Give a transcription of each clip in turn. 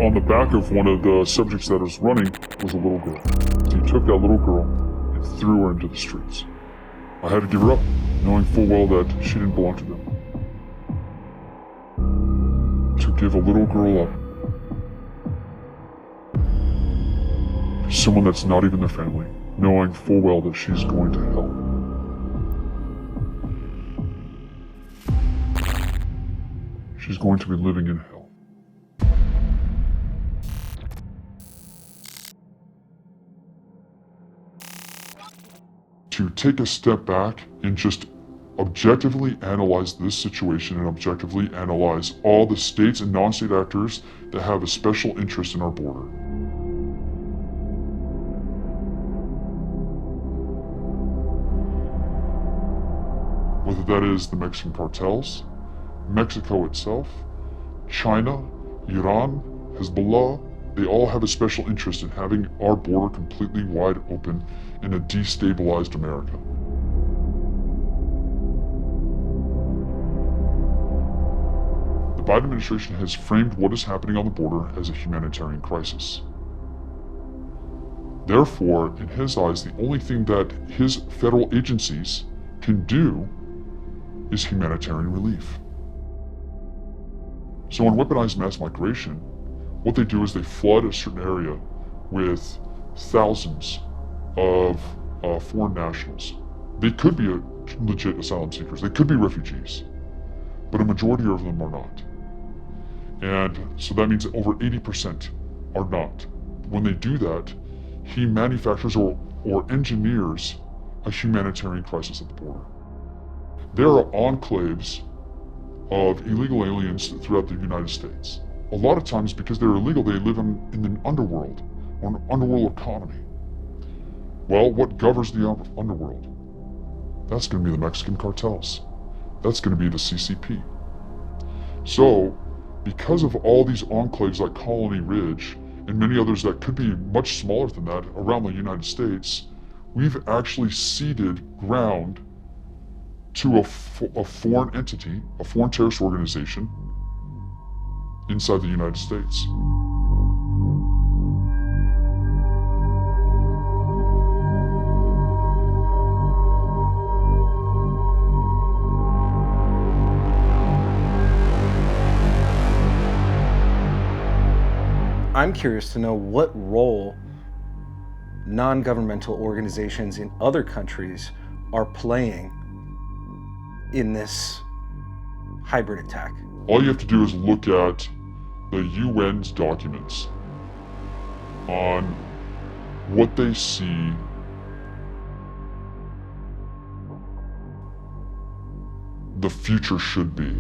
On the back of one of the subjects that was running was a little girl. He took that little girl and threw her into the streets. I had to give her up, knowing full well that she didn't belong to them. To give a little girl up to someone that's not even their family, knowing full well that she's going to hell. She's going to be living in hell. To take a step back and just objectively analyze this situation and objectively analyze all the states and non-state actors that have a special interest in our border. Whether that is the Mexican cartels, Mexico itself, China, Iran, Hezbollah, they all have a special interest in having our border completely wide open in a destabilized America. The Biden administration has framed what is happening on the border as a humanitarian crisis. Therefore, in his eyes, the only thing that his federal agencies can do is humanitarian relief. So in weaponized mass migration, what they do is they flood a certain area with thousands of foreign nationals. They could be legit asylum seekers, they could be refugees, but a majority of them are not. And so that means that over 80% are not. When they do that, he manufactures or engineers a humanitarian crisis at the border. There are enclaves of illegal aliens throughout the United States. A lot of times, because they're illegal, they live in an underworld, or an underworld economy. Well, what governs the underworld? That's going to be the Mexican cartels. That's going to be the CCP. So, because of all these enclaves like Colony Ridge, and many others that could be much smaller than that around the United States, we've actually ceded ground to a foreign entity, a foreign terrorist organization, inside the United States. I'm curious to know what role non-governmental organizations in other countries are playing in this hybrid attack. All you have to do is look at the UN's documents on what they see the future should be.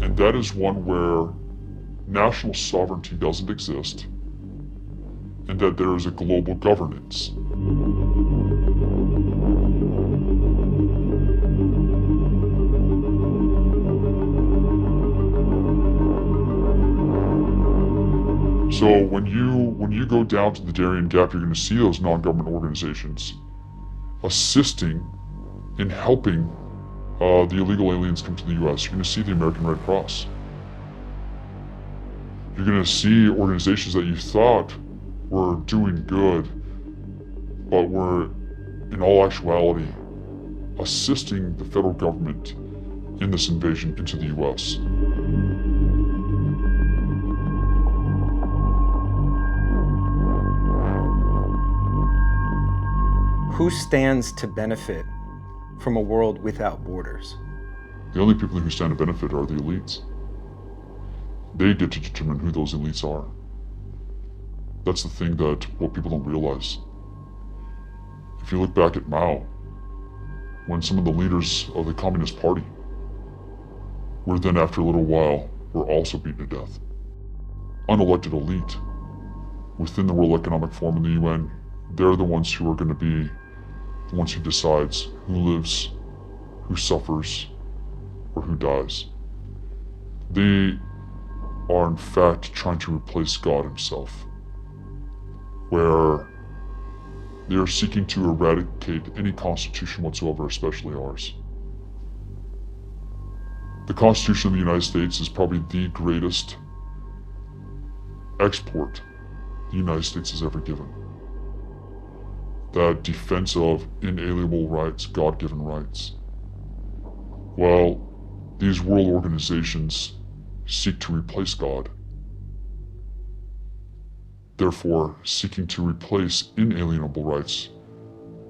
And that is one where national sovereignty doesn't exist, and that there is a global governance. So when you go down to the Darien Gap, you're going to see those non-government organizations assisting in helping the illegal aliens come to the U.S. You're going to see the American Red Cross. You're going to see organizations that you thought were doing good, but were, in all actuality, assisting the federal government in this invasion into the U.S. Who stands to benefit from a world without borders? The only people who stand to benefit are the elites. They get to determine who those elites are. That's the thing that what people don't realize. If you look back at Mao, when some of the leaders of the Communist Party were then after a little while were also beaten to death. Unelected elite within the World Economic Forum and the UN, they're the ones who are going to be the ones who decides who lives, who suffers, or who dies. They are in fact trying to replace God himself, where They are seeking to eradicate any constitution whatsoever, especially ours. The Constitution of the United States is probably the greatest export the United States has ever given. That defense of inalienable rights, God-given rights. Well, these world organizations seek to replace God, therefore seeking to replace inalienable rights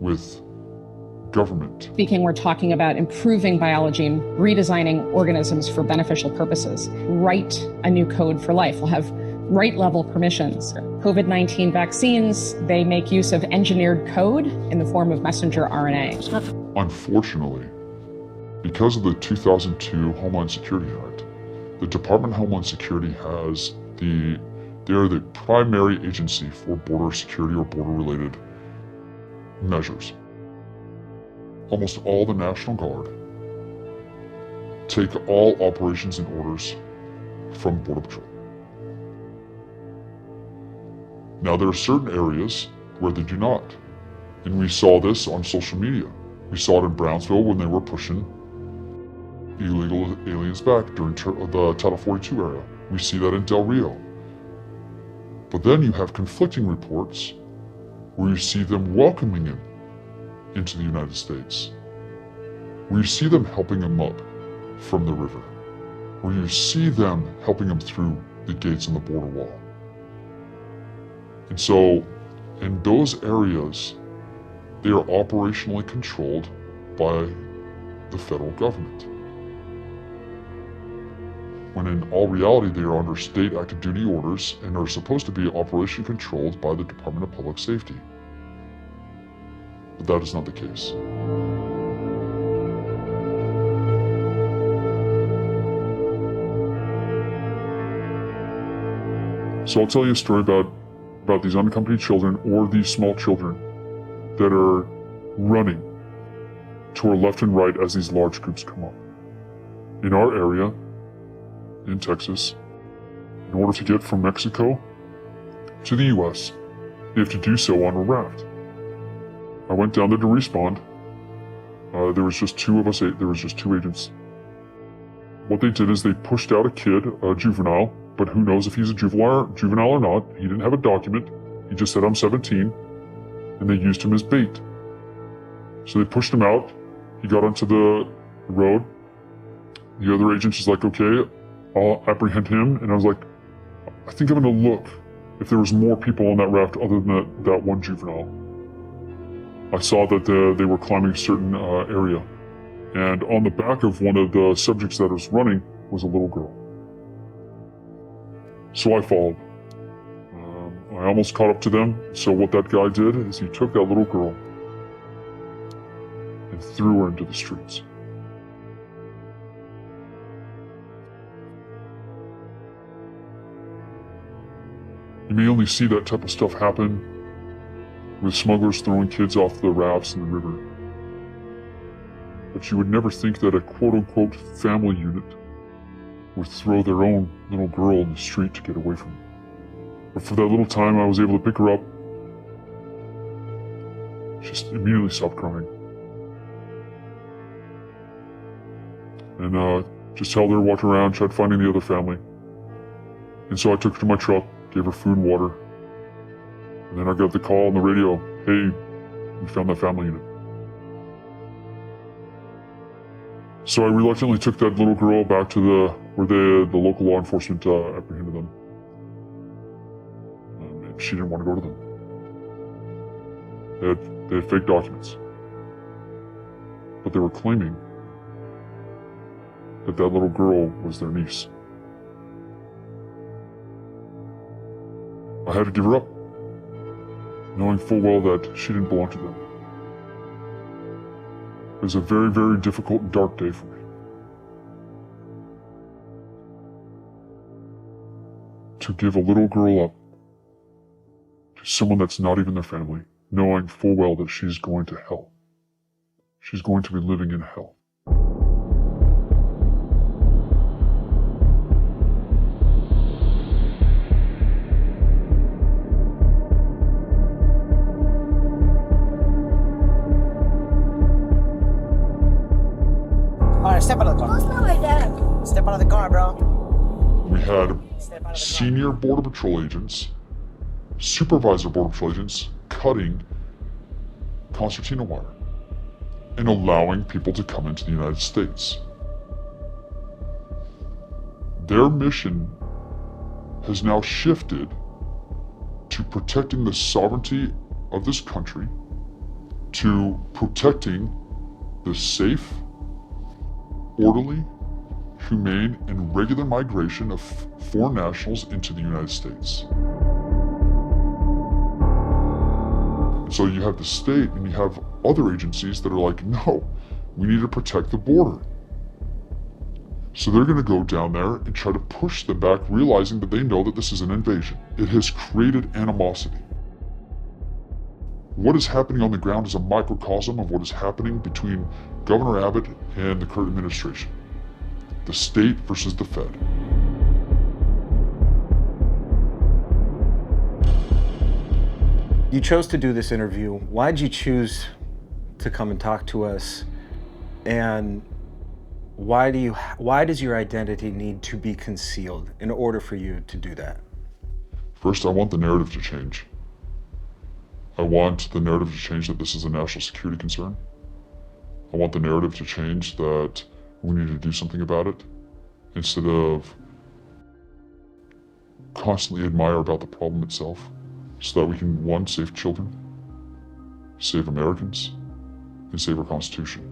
with government. Speaking, we're talking about improving biology and redesigning organisms for beneficial purposes. Write a new code for life. We'll have right-level permissions. COVID-19 vaccines, they make use of engineered code in the form of messenger RNA. Unfortunately, because of the 2002 Homeland Security Act, the Department of Homeland Security they are the primary agency for border security or border-related measures. Almost all the National Guard take all operations and orders from Border Patrol. Now, there are certain areas where they do not. And we saw this on social media. We saw it in Brownsville when they were pushing illegal aliens back during the Title 42 era. We see that in Del Rio. But then you have conflicting reports where you see them welcoming him into the United States, where you see them helping him up from the river, where you see them helping him through the gates on the border wall. And so, in those areas, they are operationally controlled by the federal government. When in all reality, they are under state active duty orders and are supposed to be operationally controlled by the Department of Public Safety. But that is not the case. So I'll tell you a story about these unaccompanied children or these small children that are running to our left and right as these large groups come up. In our area, in Texas, in order to get from Mexico to the US, they have to do so on a raft. I went down there to respond. There was just two of us, there was just two agents. What they did is they pushed out a kid, a juvenile, but who knows if he's a juvenile or not. He didn't have a document. He just said, I'm 17, and they used him as bait. So they pushed him out. He got onto the road. The other agent is like, okay, I'll apprehend him. And I was like, I think I'm going to look if there was more people on that raft other than that one juvenile. I saw that they were climbing a certain area. And on the back of one of the subjects that was running was a little girl. So I followed. I almost caught up to them. So what that guy did is he took that little girl and threw her into the streets. You may only see that type of stuff happen with smugglers throwing kids off the rafts in the river. But you would never think that a quote-unquote family unit would throw their own little girl in the street to get away from them. But for that little time I was able to pick her up. She just immediately stopped crying. And just held her, walked around, tried finding the other family. And so I took her to my truck, gave her food and water. And then I got the call on the radio, hey, we found that family unit. So I reluctantly took that little girl back to where the local law enforcement apprehended them. And she didn't want to go to them. They had fake documents. But they were claiming that that little girl was their niece. I had to give her up, knowing full well that she didn't belong to them. It was a very, very difficult and dark day for me. To give a little girl up to someone that's not even their family, knowing full well that she's going to hell. She's going to be living in hell. step out of the car. It's not like that. Step out of the car, bro. We had Step out of the senior Border Patrol agents, supervisor Border Patrol agents, cutting concertina wire and allowing people to come into the United States. Their mission has now shifted to protecting the sovereignty of this country, to protecting the safe, orderly, humane, and regular migration of foreign nationals into the United States. And so you have the state and you have other agencies that are like, no, we need to protect the border. So they're going to go down there and try to push them back, realizing that they know that this is an invasion. It has created animosity. What is happening on the ground is a microcosm of what is happening between Governor Abbott and the current administration. The state versus the Fed. You chose to do this interview. Why did you choose to come and talk to us? And why does your identity need to be concealed in order for you to do that? First, I want the narrative to change. I want the narrative to change that this is a national security concern. I want the narrative to change that we need to do something about it, instead of constantly admire about the problem itself, so that we can, one, save children, save Americans, and save our Constitution.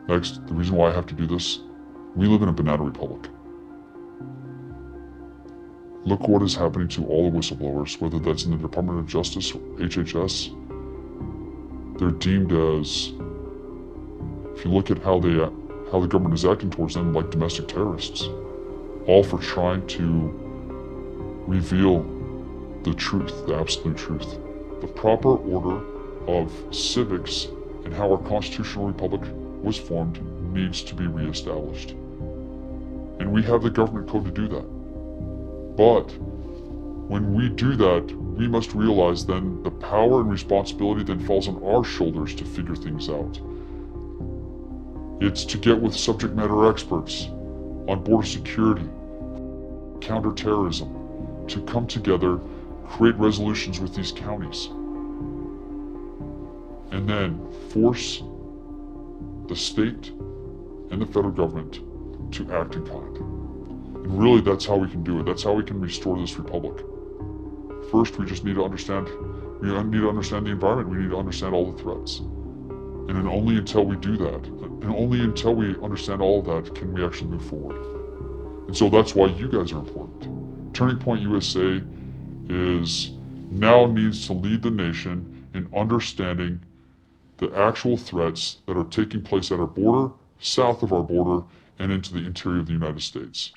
Next, the reason why I have to do this, we live in a banana republic. Look what is happening to all the whistleblowers, whether that's in the Department of Justice or HHS. They're deemed as, if you look at how the government is acting towards them, like domestic terrorists, all for trying to reveal the truth, the absolute truth. The proper order of civics and how our constitutional republic was formed needs to be reestablished. And we have the government code to do that. But when we do that, we must realize then the power and responsibility then falls on our shoulders to figure things out. It's to get with subject matter experts on border security, counterterrorism, to come together, create resolutions with these counties, and then force the state and the federal government to act in kind. And really, that's how we can do it. That's how we can restore this republic. First, we just need to understand, the environment. We need to understand all the threats. And then only until we do that, and only until we understand all of that, can we actually move forward. And so that's why you guys are important. Turning Point USA now needs to lead the nation in understanding the actual threats that are taking place at our border, south of our border, and into the interior of the United States.